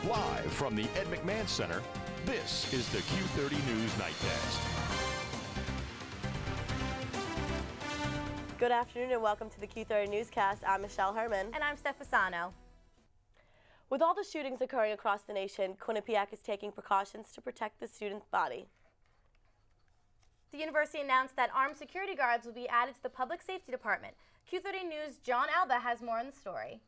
Live from the Ed McMahon Center, this is the Q30 News Nightcast. Good afternoon and welcome to the Q30 Newscast. I'm Michele Herman. And I'm Steph Fasano. With all the shootings occurring across the nation, Quinnipiac is taking precautions to protect the student body. The university announced that armed security guards will be added to the public safety department. Q30 News' John Alba has more on the story.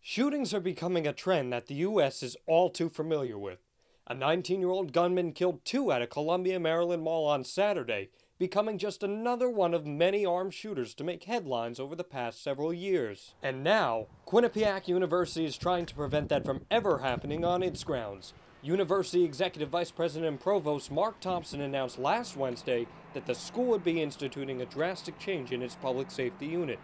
Shootings are becoming a trend that the U.S. is all too familiar with. A 19-year-old gunman killed two at a Columbia, Maryland mall on Saturday, becoming just another one of many armed shooters to make headlines over the past several years. And now, Quinnipiac University is trying to prevent that from ever happening on its grounds. University Executive Vice President and Provost Mark Thompson announced last Wednesday that the school would be instituting a drastic change in its public safety unit.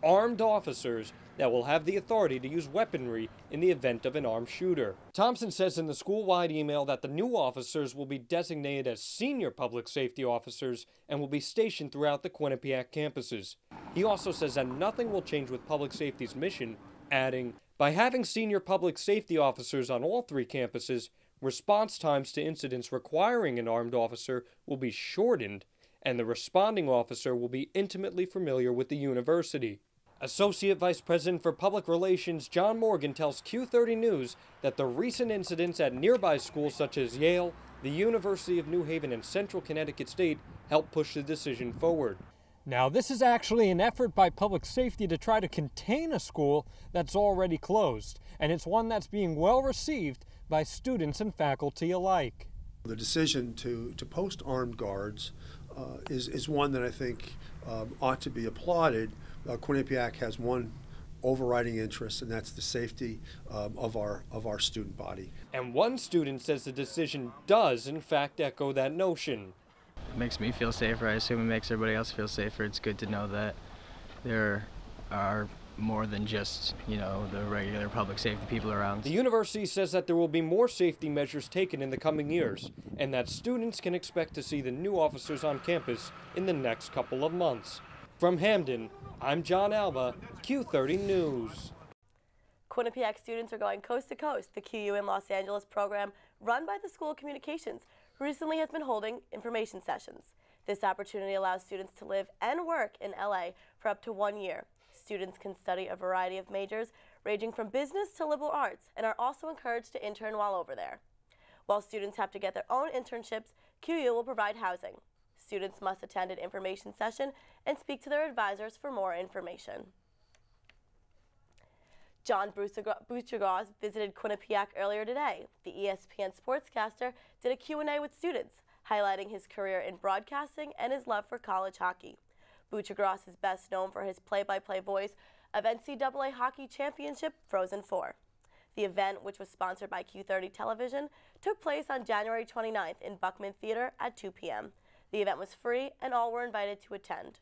Armed officers that will have the authority to use weaponry in the event of an armed shooter. Thompson says in the school-wide email that the new officers will be designated as senior public safety officers and will be stationed throughout the Quinnipiac campuses. He also says that nothing will change with public safety's mission, adding, "By having senior public safety officers on all three campuses, response times to incidents requiring an armed officer will be shortened, and the responding officer will be intimately familiar with the university." Associate Vice President for Public Relations John Morgan tells Q30 News that the recent incidents at nearby schools such as Yale, the University of New Haven, and Central Connecticut State helped push the decision forward. Now, this is actually an effort by public safety to try to contain a school that's already closed, and it's one that's being well received by students and faculty alike. The decision to post armed guards is one that I think ought to be applauded. Quinnipiac has one overriding interest, and that's the safety of our student body. And one student says the decision does, in fact, echo that notion. It makes me feel safer. I assume it makes everybody else feel safer. It's good to know that there are more than just, the regular public safety people around. The university says that there will be more safety measures taken in the coming years, and that students can expect to see the new officers on campus in the next couple of months. From Hamden, I'm John Alba, Q30 News. Quinnipiac students are going coast to coast. The QU in Los Angeles program, run by the School of Communications, recently has been holding information sessions. This opportunity allows students to live and work in LA for up to 1 year. Students can study a variety of majors ranging from business to liberal arts and are also encouraged to intern while over there. While students have to get their own internships, QU will provide housing. Students must attend an information session and speak to their advisors for more information. John Buccigross visited Quinnipiac earlier today. The ESPN sportscaster did a Q&A with students, highlighting his career in broadcasting and his love for college hockey. Buccigross is best known for his play-by-play voice of NCAA Hockey Championship Frozen 4. The event, which was sponsored by Q30 Television, took place on January 29th in Buckman Theater at 2 p.m. The event was free and all were invited to attend.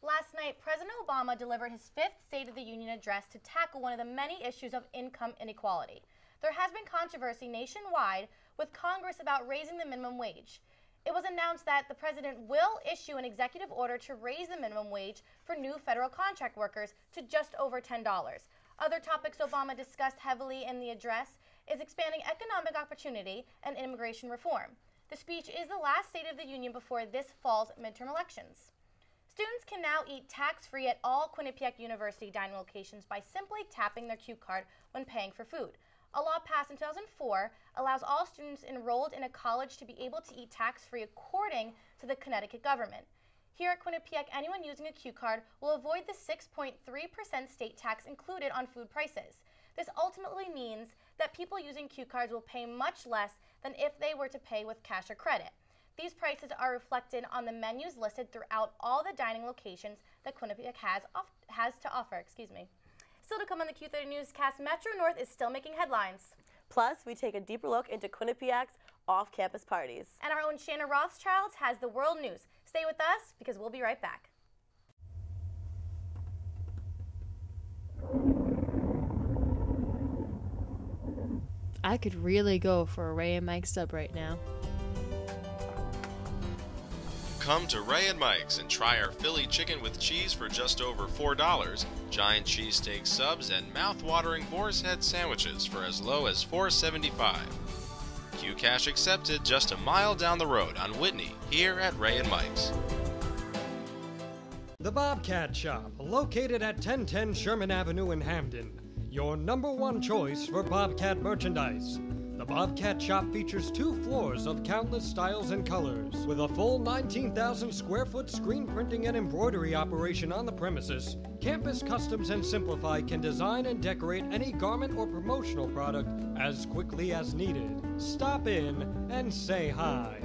Last night, President Obama delivered his fifth State of the Union address to tackle one of the many issues of income inequality. There has been controversy nationwide with Congress about raising the minimum wage. It was announced that the president will issue an executive order to raise the minimum wage for new federal contract workers to just over $10. Other topics Obama discussed heavily in the address is expanding economic opportunity and immigration reform. The speech is the last State of the Union before this fall's midterm elections. Students can now eat tax-free at all Quinnipiac University dining locations by simply tapping their Q card when paying for food. A law passed in 2004 allows all students enrolled in a college to be able to eat tax-free according to the Connecticut government. Here at Quinnipiac, anyone using a Q card will avoid the 6.3% state tax included on food prices. This ultimately means that people using Q cards will pay much less than if they were to pay with cash or credit. These prices are reflected on the menus listed throughout all the dining locations that Quinnipiac has to offer. Still to come on the Q30 Newscast, Metro North is still making headlines. Plus, we take a deeper look into Quinnipiac's off-campus parties. And our own Shanna Rothschild has the world news. Stay with us because we'll be right back. I could really go for a Ray and Mike sub right now. Come to Ray and Mike's and try our Philly chicken with cheese for just over $4, giant cheesesteak subs, and mouth-watering boar's head sandwiches for as low as $4.75. Q-Cash accepted just a mile down the road on Whitney, here at Ray and Mike's. The Bobcat Shop, located at 1010 Sherman Avenue in Hamden. Your #1 choice for Bobcat merchandise. The Bobcat Shop features 2 floors of countless styles and colors. With a full 19,000 square foot screen printing and embroidery operation on the premises, Campus Customs and Simplify can design and decorate any garment or promotional product as quickly as needed. Stop in and say hi.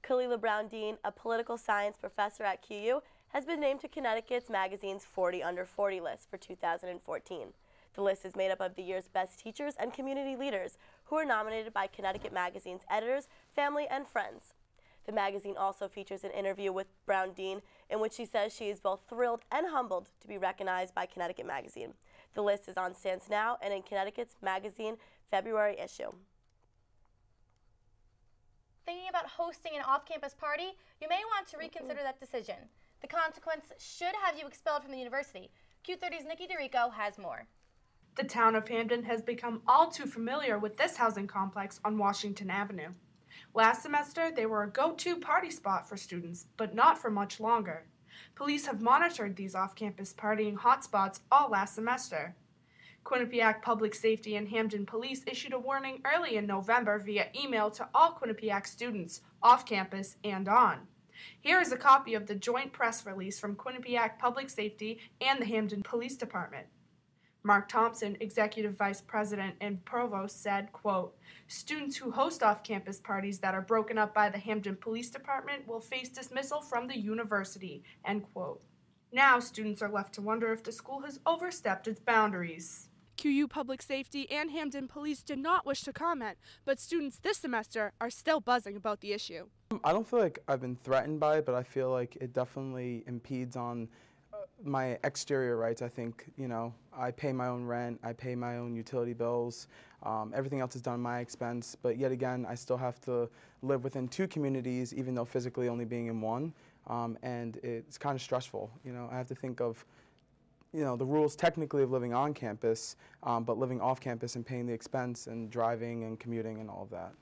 Kalila Brown-Dean, a political science professor at QU, has been named to Connecticut's magazine's 40 Under 40 list for 2014. The list is made up of the year's best teachers and community leaders who are nominated by Connecticut Magazine's editors, family, and friends. The magazine also features an interview with Brown-Dean in which she says she is both thrilled and humbled to be recognized by Connecticut Magazine. The list is on stands now and in Connecticut's Magazine February issue. Thinking about hosting an off-campus party, you may want to reconsider that decision. The consequence should have you expelled from the university. Q30's Nikki DeRico has more. The town of Hamden has become all too familiar with this housing complex on Washington Avenue. Last semester, they were a go-to party spot for students, but not for much longer. Police have monitored these off-campus partying hotspots all last semester. Quinnipiac Public Safety and Hamden Police issued a warning early in November via email to all Quinnipiac students, off-campus and on. Here is a copy of the joint press release from Quinnipiac Public Safety and the Hamden Police Department. Mark Thompson, Executive Vice President and Provost, said, quote, "Students who host off-campus parties that are broken up by the Hamden Police Department will face dismissal from the university," end quote. Now students are left to wonder if the school has overstepped its boundaries. QU Public Safety and Hamden Police did not wish to comment, but students this semester are still buzzing about the issue. I don't feel like I've been threatened by it, but I feel like it definitely impedes on my exterior rights. I think, I pay my own rent, I pay my own utility bills, everything else is done at my expense, but yet again, I still have to live within 2 communities, even though physically only being in one, and it's kind of stressful. I have to think of the rules technically of living on campus, but living off campus and paying the expense and driving and commuting and all of that.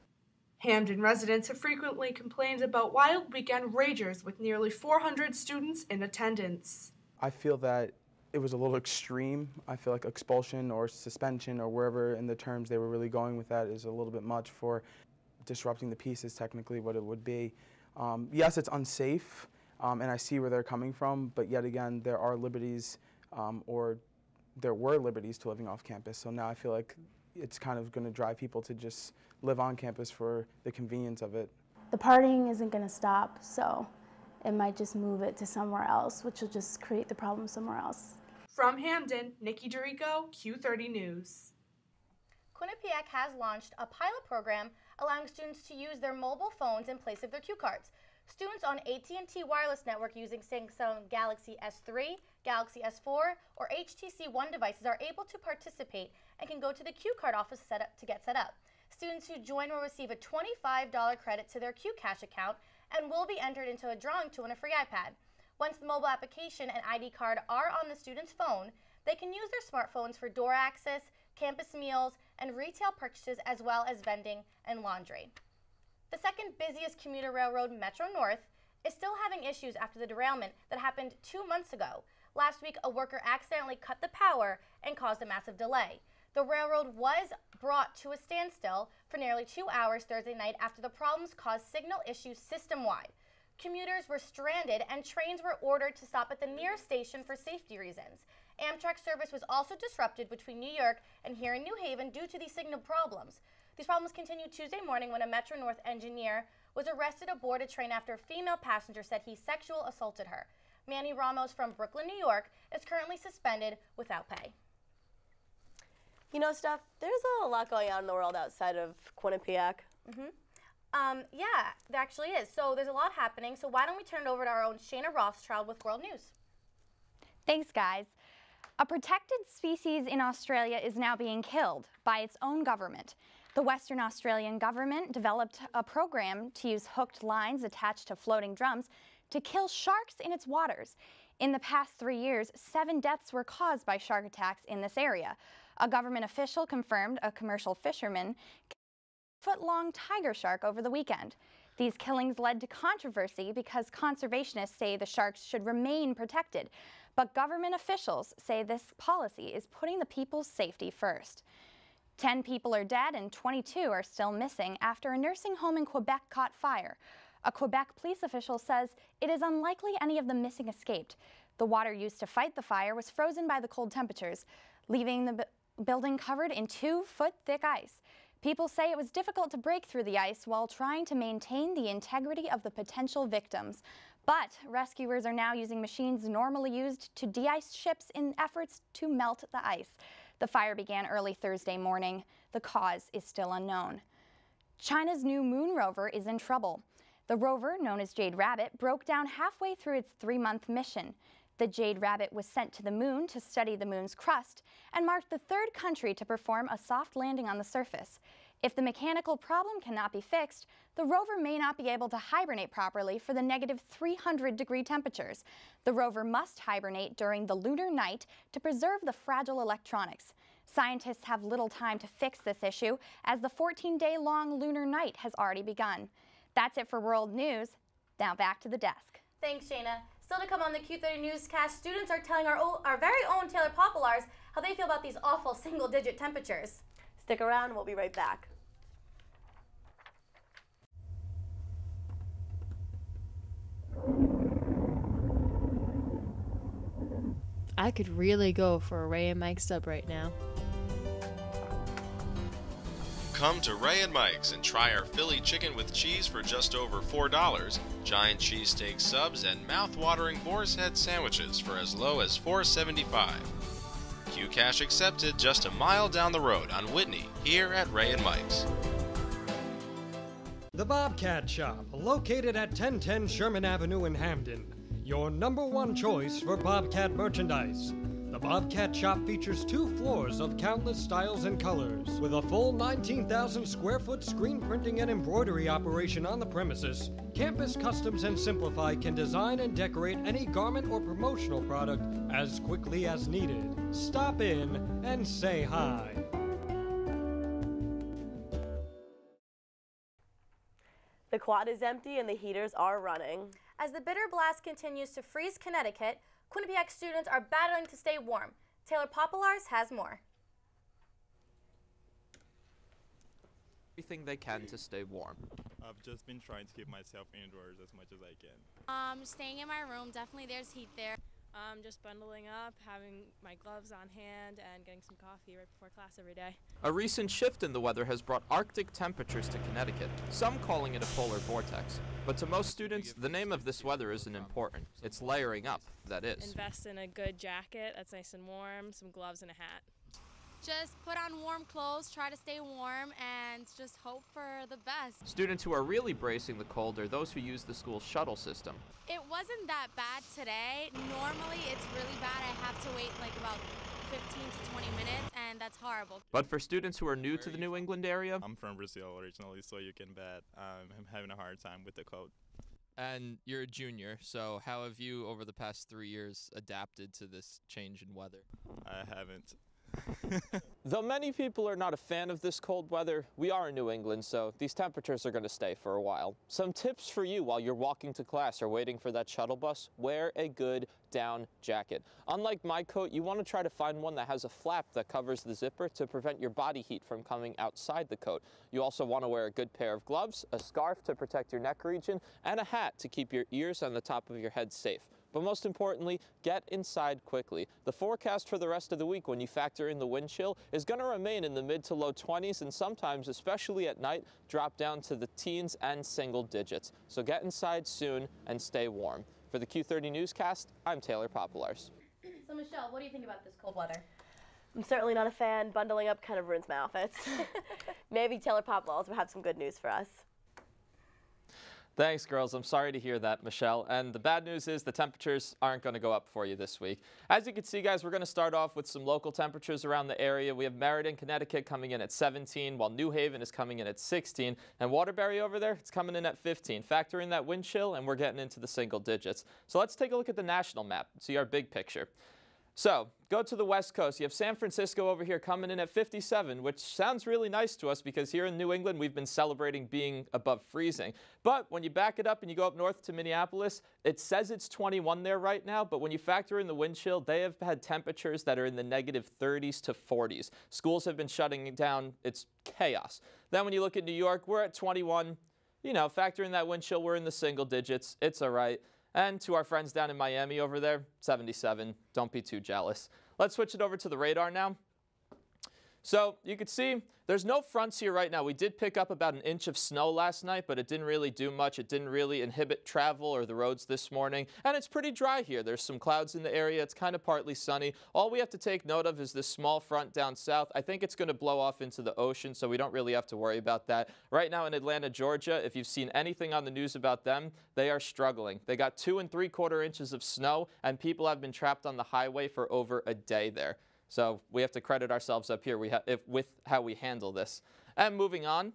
Hamden residents have frequently complained about wild weekend ragers with nearly 400 students in attendance. I feel that it was a little extreme. I feel like expulsion or suspension or wherever in the terms they were really going with that is a little bit much for disrupting the peace is technically what it would be. Yes, it's unsafe, and I see where they're coming from, but yet again, there are liberties or there were liberties to living off campus. So now I feel like it's kind of going to drive people to just live on campus for the convenience of it. The partying isn't going to stop, so it might just move it to somewhere else, which will just create the problem somewhere else. From Hamden, Nikki DeRico, Q30 News. Quinnipiac has launched a pilot program allowing students to use their mobile phones in place of their cue cards. Students on AT&T wireless network using Samsung Galaxy S3, Galaxy S4, or HTC One devices are able to participate and can go to the Q card office to get set up. Students who join will receive a $25 credit to their Q-Cash account and will be entered into a drawing to win a free iPad. Once the mobile application and ID card are on the student's phone, they can use their smartphones for door access, campus meals, and retail purchases, as well as vending and laundry. The second busiest commuter railroad, Metro North, is still having issues after the derailment that happened 2 months ago. Last week, a worker accidentally cut the power and caused a massive delay. The railroad was brought to a standstill for nearly 2 hours Thursday night after the problems caused signal issues system-wide. Commuters were stranded and trains were ordered to stop at the nearest station for safety reasons. Amtrak service was also disrupted between New York and here in New Haven due to these signal problems. These problems continued Tuesday morning when a Metro North engineer was arrested aboard a train after a female passenger said he sexual assaulted her. Manny Ramos from Brooklyn, New York, is currently suspended without pay. Steph, there's a lot going on in the world outside of Quinnipiac. Yeah, there actually is. So there's a lot happening. So why don't we turn it over to our own Shayna Rothschild with World News. Thanks, guys. A protected species in Australia is now being killed by its own government. The Western Australian government developed a program to use hooked lines attached to floating drums to kill sharks in its waters. In the past 3 years, 7 deaths were caused by shark attacks in this area. A government official confirmed a commercial fisherman killed a foot-long tiger shark over the weekend. These killings led to controversy because conservationists say the sharks should remain protected, but government officials say this policy is putting the people's safety first. 10 people are dead and 22 are still missing after a nursing home in Quebec caught fire. A Quebec police official says it is unlikely any of the missing escaped. The water used to fight the fire was frozen by the cold temperatures, leaving the building covered in 2-foot-thick ice. People say it was difficult to break through the ice while trying to maintain the integrity of the potential victims. But rescuers are now using machines normally used to de-ice ships in efforts to melt the ice. The fire began early Thursday morning. The cause is still unknown. China's new moon rover is in trouble. The rover, known as Jade Rabbit, broke down halfway through its 3-month mission. The Jade Rabbit was sent to the moon to study the moon's crust and marked the 3rd country to perform a soft landing on the surface. If the mechanical problem cannot be fixed, the rover may not be able to hibernate properly for the negative 300-degree temperatures. The rover must hibernate during the lunar night to preserve the fragile electronics. Scientists have little time to fix this issue as the 14-day-long lunar night has already begun. That's it for World News. Now back to the desk. Thanks, Shayna. Still to come on the Q30 Newscast, students are telling our very own Taylor Populars how they feel about these awful single-digit temperatures. Stick around, we'll be right back. I could really go for a Ray and Mike sub right now. Come to Ray and Mike's and try our Philly chicken with cheese for just over $4, giant cheesesteak subs, and mouth-watering boar's head sandwiches for as low as $4.75. Q-Cash accepted just a mile down the road on Whitney, here at Ray and Mike's. The Bobcat Shop, located at 1010 Sherman Avenue in Hamden. Your #1 choice for Bobcat merchandise. The Bobcat Shop features 2 floors of countless styles and colors. With a full 19,000 square foot screen printing and embroidery operation on the premises, Campus Customs and Simplify can design and decorate any garment or promotional product as quickly as needed. Stop in and say hi. The quad is empty and the heaters are running. As the bitter blast continues to freeze Connecticut, Quinnipiac students are battling to stay warm. Taylor Populars has more. Everything they can to stay warm. I've just been trying to keep myself indoors as much as I can. Staying in my room, definitely there's heat there. Just bundling up, having my gloves on hand, and getting some coffee right before class every day. A recent shift in the weather has brought Arctic temperatures to Connecticut, some calling it a polar vortex. But to most students, the name of this weather isn't important. It's layering up, that is. Invest in a good jacket that's nice and warm, some gloves, and a hat. Just put on warm clothes, try to stay warm, and just hope for the best. Students who are really bracing the cold are those who use the school shuttle system. It wasn't that bad today. Normally it's really bad. I have to wait like about 15 to 20 minutes, and that's horrible. But for students who are new to the New England area, I'm from Brazil originally, so you can bet I'm having a hard time with the cold. And you're a junior, so how have you, over the past 3 years, adapted to this change in weather? I haven't. Though many people are not a fan of this cold weather, we are in New England, so these temperatures are going to stay for a while. Some tips for you while you're walking to class or waiting for that shuttle bus: wear a good down jacket. Unlike my coat, you want to try to find one that has a flap that covers the zipper to prevent your body heat from coming outside the coat. You also want to wear a good pair of gloves, a scarf to protect your neck region, and a hat to keep your ears and the top of your head safe. But most importantly, get inside quickly. The forecast for the rest of the week, when you factor in the wind chill, is going to remain in the mid to low 20s and sometimes, especially at night, drop down to the teens and single digits. So get inside soon and stay warm. For the Q30 Newscast, I'm Taylor Populars. So Michelle, what do you think about this cold weather? I'm certainly not a fan. Bundling up kind of ruins my outfits. Maybe Taylor Populars will have some good news for us. Thanks, girls. I'm sorry to hear that, Michelle. And the bad news is the temperatures aren't going to go up for you this week. As you can see, guys, we're going to start off with some local temperatures around the area. We have Meriden, Connecticut coming in at 17, while New Haven is coming in at 16. And Waterbury over there, it's coming in at 15. Factor in that wind chill, and we're getting into the single digits. So let's take a look at the national map, see our big picture. So, go to the West Coast. You have San Francisco over here coming in at 57, which sounds really nice to us because here in New England, we've been celebrating being above freezing. But when you back it up and you go up north to Minneapolis, it says it's 21 there right now, but when you factor in the wind chill, they have had temperatures that are in the negative 30s to 40s. Schools have been shutting down. It's chaos. Then when you look at New York, we're at 21. You know, factor in that wind chill, we're in the single digits. It's all right. And to our friends down in Miami over there, 77. Don't be too jealous. Let's switch it over to the radar now. So you can see there's no fronts here right now. We did pick up about an inch of snow last night, but it didn't really do much. It didn't really inhibit travel or the roads this morning. And it's pretty dry here. There's some clouds in the area. It's kind of partly sunny. All we have to take note of is this small front down south. I think it's going to blow off into the ocean, so we don't really have to worry about that. Right now in Atlanta, Georgia, if you've seen anything on the news about them, they are struggling. They got 2 3/4 inches of snow, and people have been trapped on the highway for over a day there. So we have to credit ourselves up here with how we handle this. And moving on,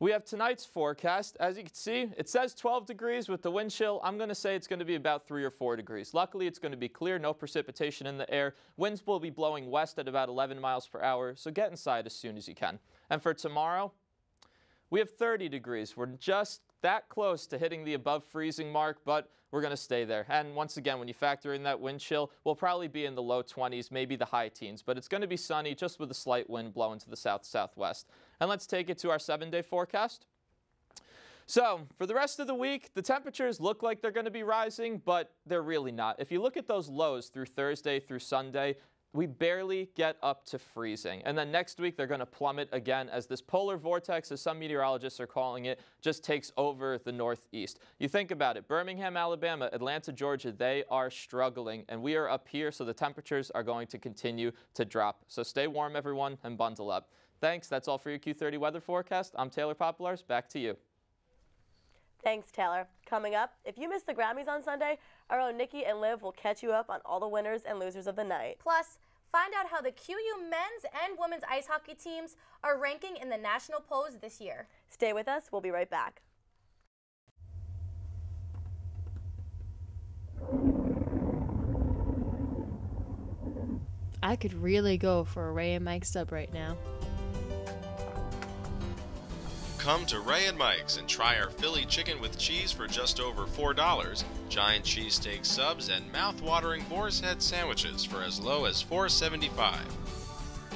we have tonight's forecast. As you can see, it says 12 degrees with the wind chill. I'm going to say it's going to be about 3 or 4 degrees. Luckily, it's going to be clear, no precipitation in the air. Winds will be blowing west at about 11 miles per hour, so get inside as soon as you can. And for tomorrow, we have 30 degrees. We're just that close to hitting the above freezing mark, but we're going to stay there. And once again, when you factor in that wind chill, we'll probably be in the low 20s, maybe the high teens, but it's going to be sunny just with a slight wind blowing to the south-southwest. And let's take it to our 7-day forecast. So for the rest of the week, the temperatures look like they're going to be rising, but they're really not. If you look at those lows through Thursday through Sunday, we barely get up to freezing. And then next week, they're going to plummet again as this polar vortex, as some meteorologists are calling it, just takes over the northeast. You think about it, Birmingham, Alabama, Atlanta, Georgia, they are struggling. And we are up here, so the temperatures are going to continue to drop. So stay warm, everyone, and bundle up. Thanks. That's all for your Q30 weather forecast. I'm Taylor Populars. Back to you. Thanks, Taylor. Coming up, if you missed the Grammys on Sunday, our own Nikki and Liv will catch you up on all the winners and losers of the night. Plus, find out how the QU men's and women's ice hockey teams are ranking in the national polls this year. Stay with us. We'll be right back. I could really go for a Ray and Mike sub right now. Come to Ray and Mike's and try our Philly chicken with cheese for just over $4, giant cheesesteak subs, and mouth-watering boar's head sandwiches for as low as $4.75.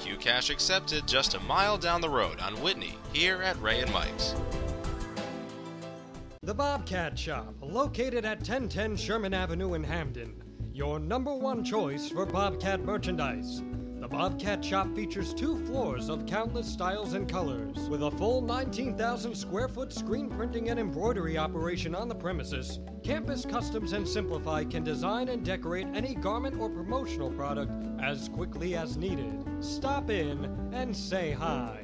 Q-Cash accepted just a mile down the road on Whitney, here at Ray and Mike's. The Bobcat Shop, located at 1010 Sherman Avenue in Hamden. Your #1 choice for Bobcat merchandise. The Bobcat Shop features 2 floors of countless styles and colors. With a full 19,000 square foot screen printing and embroidery operation on the premises, Campus Customs and Simplify can design and decorate any garment or promotional product as quickly as needed. Stop in and say hi.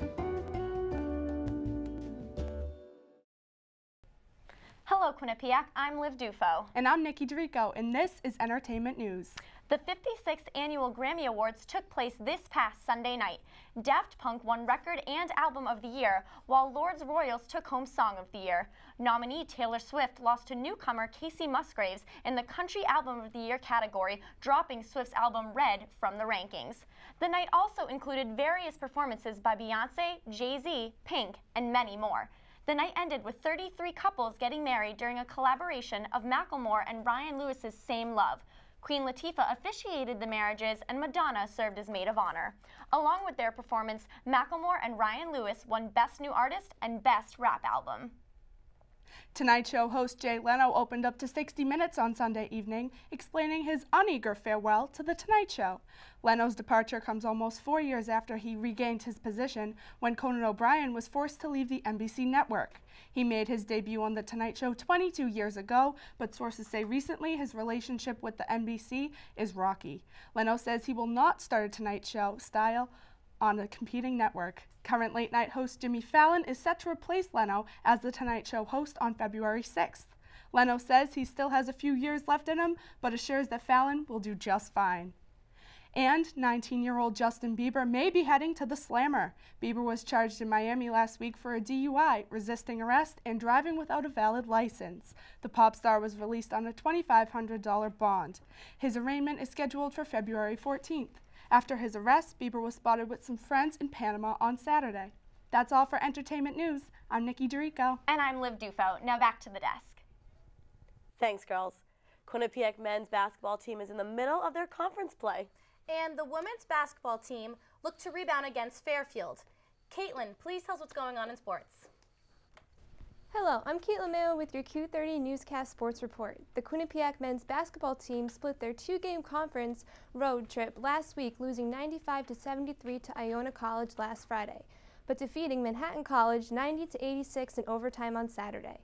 Hello, Quinnipiac. I'm Liv Dufo. And I'm Nikki Dorico, and this is Entertainment News. The 56th Annual Grammy Awards took place this past Sunday night. Daft Punk won Record and Album of the Year, while Lords Royals took home Song of the Year. Nominee Taylor Swift lost to newcomer Casey Musgraves in the Country Album of the Year category, dropping Swift's album Red from the rankings. The night also included various performances by Beyoncé, Jay-Z, Pink, and many more. The night ended with 33 couples getting married during a collaboration of Macklemore and Ryan Lewis's Same Love. Queen Latifah officiated the marriages, and Madonna served as maid of honor. Along with their performance, Macklemore and Ryan Lewis won Best New Artist and Best Rap Album. Tonight Show host Jay Leno opened up to 60 Minutes on Sunday evening, explaining his uneager farewell to The Tonight Show. Leno's departure comes almost 4 years after he regained his position when Conan O'Brien was forced to leave the NBC network. He made his debut on The Tonight Show 22 years ago, but sources say recently his relationship with the NBC is rocky. Leno says he will not start a Tonight Show style on a competing network. Current late-night host Jimmy Fallon is set to replace Leno as the Tonight Show host on February 6th. Leno says he still has a few years left in him, but assures that Fallon will do just fine. And 19-year-old Justin Bieber may be heading to the Slammer. Bieber was charged in Miami last week for a DUI, resisting arrest, and driving without a valid license. The pop star was released on a $2,500 bond. His arraignment is scheduled for February 14th. After his arrest, Bieber was spotted with some friends in Panama on Saturday. That's all for entertainment news. I'm Nikki Dorico. And I'm Liv Dufo. Now back to the desk. Thanks, girls. Quinnipiac men's basketball team is in the middle of their conference play. And the women's basketball team looked to rebound against Fairfield. Caitlin, please tell us what's going on in sports. Hello, I'm Caitlin Mayo with your Q30 Newscast Sports Report. The Quinnipiac men's basketball team split their two-game conference road trip last week, losing 95-73 to Iona College last Friday, but defeating Manhattan College 90-86 in overtime on Saturday.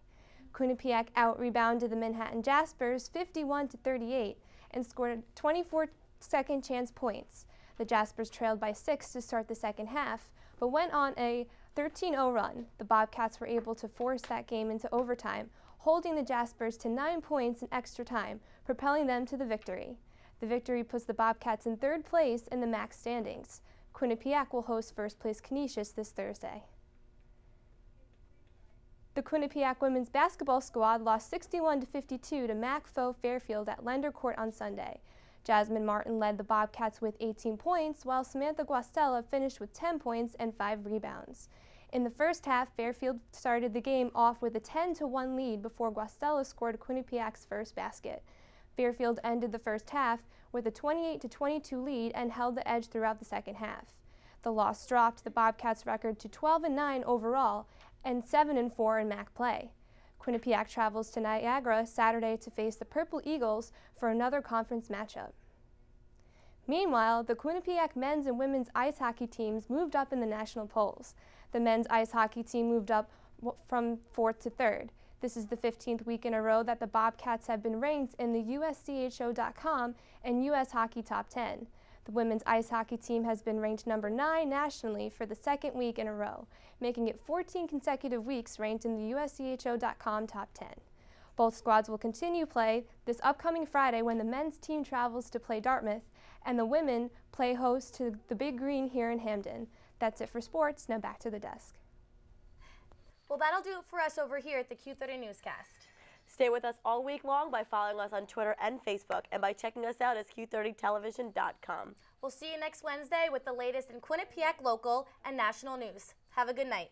Quinnipiac out-rebounded the Manhattan Jaspers 51-38 and scored 24 second chance points. The Jaspers trailed by 6 to start the second half, but went on a 13-0 run. The Bobcats were able to force that game into overtime, holding the Jaspers to 9 points in extra time, propelling them to the victory. The victory puts the Bobcats in third place in the MAC standings. Quinnipiac will host first-place Canisius this Thursday. The Quinnipiac women's basketball squad lost 61-52 to MAC foe Fairfield at Lender Court on Sunday. Jasmine Martin led the Bobcats with 18 points, while Samantha Guastella finished with 10 points and 5 rebounds. In the first half, Fairfield started the game off with a 10-1 lead before Guastella scored Quinnipiac's first basket. Fairfield ended the first half with a 28-22 lead and held the edge throughout the second half. The loss dropped the Bobcats' record to 12-9 overall and 7-4 in MAC play. Quinnipiac travels to Niagara Saturday to face the Purple Eagles for another conference matchup. Meanwhile, the Quinnipiac men's and women's ice hockey teams moved up in the national polls. The men's ice hockey team moved up from 4th to 3rd. This is the 15th week in a row that the Bobcats have been ranked in the USCHO.com and US Hockey Top 10. The women's ice hockey team has been ranked number 9 nationally for the second week in a row, making it 14 consecutive weeks ranked in the USCHO.com Top 10. Both squads will continue play this upcoming Friday when the men's team travels to play Dartmouth and the women play host to the Big Green here in Hamden. That's it for sports. Now back to the desk. Well, that'll do it for us over here at the Q30 Newscast. Stay with us all week long by following us on Twitter and Facebook and by checking us out at Q30television.com. We'll see you next Wednesday with the latest in Quinnipiac local and national news. Have a good night.